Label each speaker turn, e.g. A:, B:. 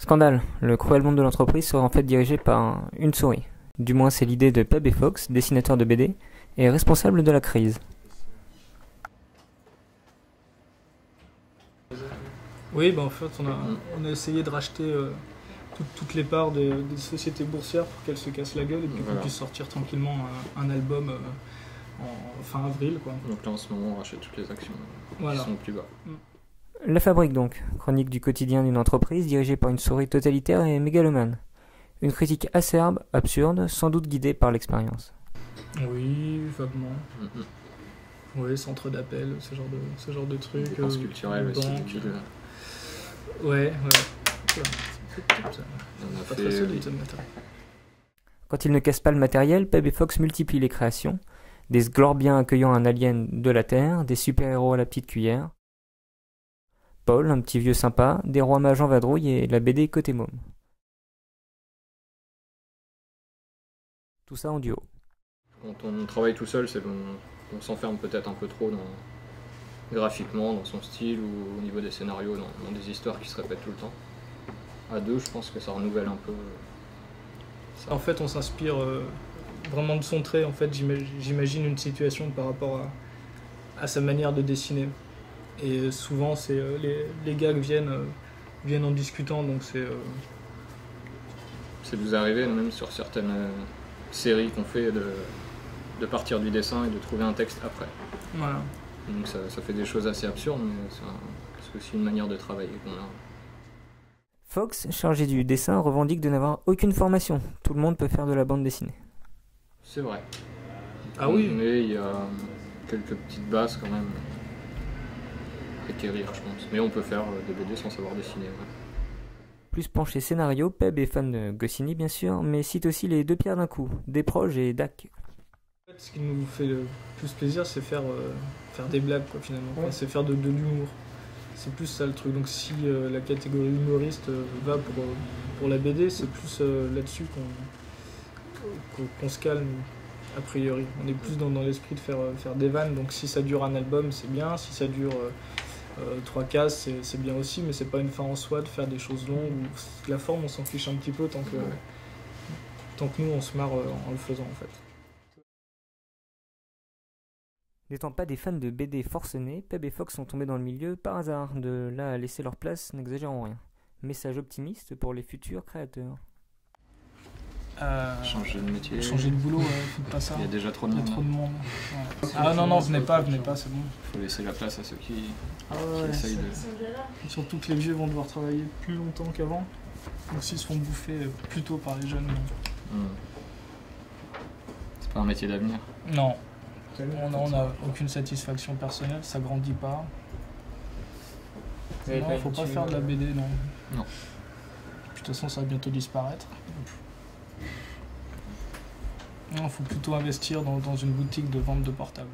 A: Scandale, le cruel monde de l'entreprise serait en fait dirigé par une souris. Du moins c'est l'idée de Peb et Fox, dessinateurs de BD, et responsable de la crise.
B: Oui, en fait on a essayé de racheter toutes les parts des sociétés boursières pour qu'elles se cassent la gueule et puis qu'on puisse sortir tranquillement un album en fin avril, quoi.
C: Donc là en ce moment on rachète toutes les actions qui sont plus bas.
A: La Fabrique donc, chronique du quotidien d'une entreprise dirigée par une souris totalitaire et mégalomane. Une critique acerbe, absurde, sans doute guidée par l'expérience.
B: Oui, vaguement. Oui, centre d'appel, ce genre de trucs.
C: Dépenses culturelles aussi.
B: Ouais.
C: Pas très solide,
A: Quand ils ne cassent pas le matériel, Peb et Fox multiplient les créations. Des sglorbiens accueillant un alien de la Terre, des super-héros à la petite cuillère. Paul, un petit vieux sympa, des rois mages en vadrouille et la BD côté môme. Tout ça en duo.
C: Quand on travaille tout seul, on s'enferme peut-être un peu trop graphiquement, dans son style ou au niveau des scénarios, dans des histoires qui se répètent tout le temps. À deux, je pense que ça renouvelle un peu.
B: En fait, on s'inspire vraiment de son trait. En fait, j'imagine une situation par rapport à sa manière de dessiner. Et souvent, les gags viennent en discutant, donc c'est...
C: C'est vous arrivé, même sur certaines séries qu'on fait, de partir du dessin et de trouver un texte après.
B: Voilà.
C: Donc ça fait des choses assez absurdes, mais c'est aussi une manière de travailler qu'on a.
A: Fox, chargé du dessin, revendique de n'avoir aucune formation. Tout le monde peut faire de la bande dessinée.
C: C'est vrai.
B: Ah oui.
C: Mais il y a quelques petites bases quand même à acquérir, je pense. Mais on peut faire des BD sans savoir dessiner. Ouais.
A: Plus penché scénario, Peb est fan de Goscinny bien sûr, mais cite aussi les deux pierres d'un coup, Desproges et Dac.
B: En fait, ce qui nous fait le plus plaisir, c'est faire des blagues, quoi, finalement. Ouais. C'est faire de l'humour. C'est plus ça le truc. Donc si la catégorie humoriste va pour la BD, c'est plus là-dessus qu'on se calme, a priori. On est plus dans l'esprit de faire des vannes. Donc si ça dure un album, c'est bien. Si ça dure 3 cases, c'est bien aussi. Mais c'est pas une fin en soi de faire des choses longues. La forme, on s'en fiche un petit peu tant que nous, on se marre en le faisant, en fait.
A: N'étant pas des fans de BD forcenés, Peb et Fox sont tombés dans le milieu par hasard. De là à laisser leur place, n'exagérons rien. Message optimiste pour les futurs créateurs.
C: Changer de métier.
B: Changer de boulot, faites pas ça.
C: Il y a déjà trop de monde.
B: Ouais. Ah non, venez pas, c'est bon.
C: Il faut laisser la place à ceux qui essayent de...
B: Surtout que les vieux vont devoir travailler plus longtemps qu'avant. Donc s'ils se font bouffer plus tôt par les jeunes.
C: C'est pas un métier d'avenir.
B: Non. On n'a aucune satisfaction personnelle, ça grandit pas. Non, faut pas faire de la BD, non.
C: Non.
B: De toute façon, ça va bientôt disparaître. Non, faut plutôt investir dans une boutique de vente de portables.